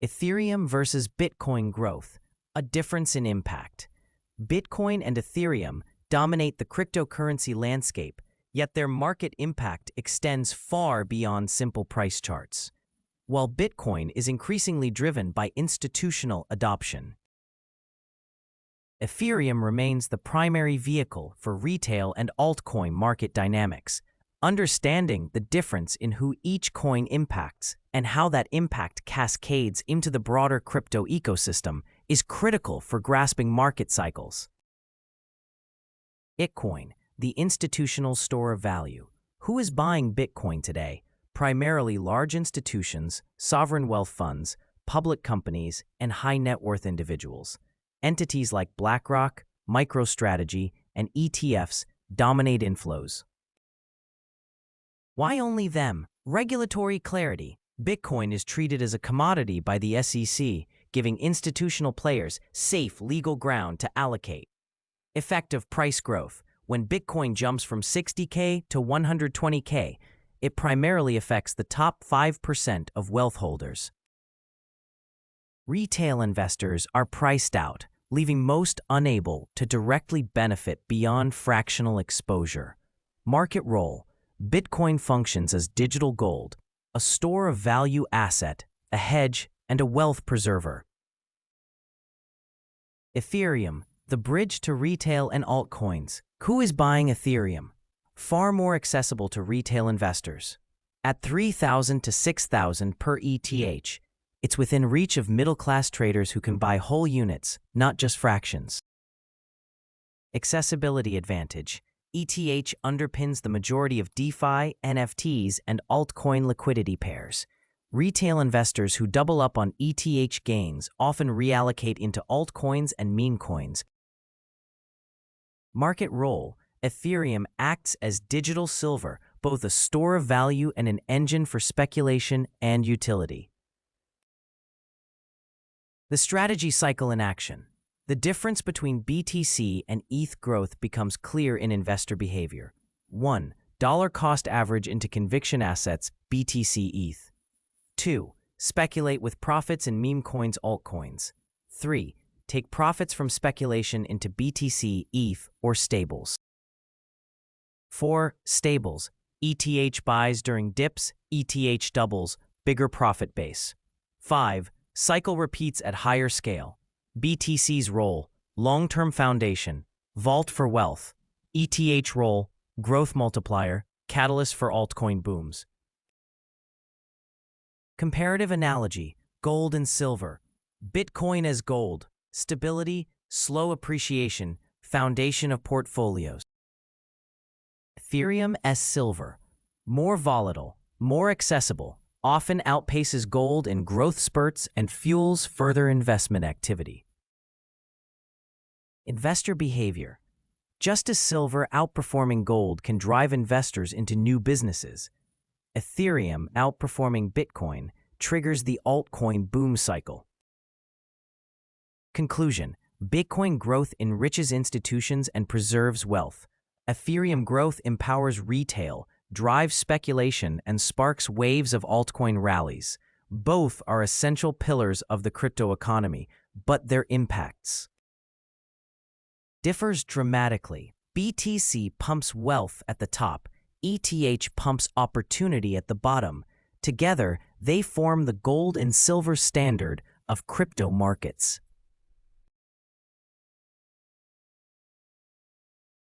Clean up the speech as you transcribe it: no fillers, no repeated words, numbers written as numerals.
Ethereum versus Bitcoin growth, a difference in impact. Bitcoin and Ethereum dominate the cryptocurrency landscape, yet their market impact extends far beyond simple price charts. While Bitcoin is increasingly driven by institutional adoption, Ethereum remains the primary vehicle for retail and altcoin market dynamics. Understanding the difference in who each coin impacts and how that impact cascades into the broader crypto ecosystem is critical for grasping market cycles. Bitcoin, the institutional store of value. Who is buying Bitcoin today? Primarily large institutions, sovereign wealth funds, public companies, and high net worth individuals. Entities like BlackRock, MicroStrategy, and ETFs dominate inflows. Why only them? Regulatory clarity. Bitcoin is treated as a commodity by the SEC, giving institutional players safe legal ground to allocate. Effective price growth. When Bitcoin jumps from 60K to 120K, it primarily affects the top 5% of wealth holders. Retail investors are priced out, leaving most unable to directly benefit beyond fractional exposure. Market role. Bitcoin functions as digital gold, a store of value asset, a hedge, and a wealth preserver. Ethereum, the bridge to retail and altcoins. Who is buying Ethereum? Far more accessible to retail investors. At $3,000 to $6,000 per ETH, it's within reach of middle-class traders who can buy whole units, not just fractions. Accessibility advantage. ETH underpins the majority of DeFi, NFTs, and altcoin liquidity pairs. Retail investors who double up on ETH gains often reallocate into altcoins and meme coins. Market role. Ethereum acts as digital silver, both a store of value and an engine for speculation and utility. The strategy cycle in action. The difference between BTC and ETH growth becomes clear in investor behavior. 1. Dollar cost average into conviction assets, BTC ETH. 2. Speculate with profits in meme coins, altcoins. 3. Take profits from speculation into BTC, ETH, or stables. 4. Stables. ETH buys during dips, ETH doubles, bigger profit base. 5. Cycle repeats at higher scale. BTC's role, long-term foundation, vault for wealth. ETH role, growth multiplier, catalyst for altcoin booms. Comparative analogy, gold and silver. Bitcoin as gold, stability, slow appreciation, foundation of portfolios. Ethereum as silver, more volatile, more accessible, often outpaces gold in growth spurts and fuels further investment activity. Investor behavior. Just as silver outperforming gold can drive investors into new businesses, Ethereum outperforming Bitcoin triggers the altcoin boom cycle. Conclusion. Bitcoin growth enriches institutions and preserves wealth. Ethereum growth empowers retail, drives speculation, and sparks waves of altcoin rallies. Both are essential pillars of the crypto economy, but their impacts differs dramatically. BTC pumps wealth at the top, ETH pumps opportunity at the bottom. Together, they form the gold and silver standard of crypto markets.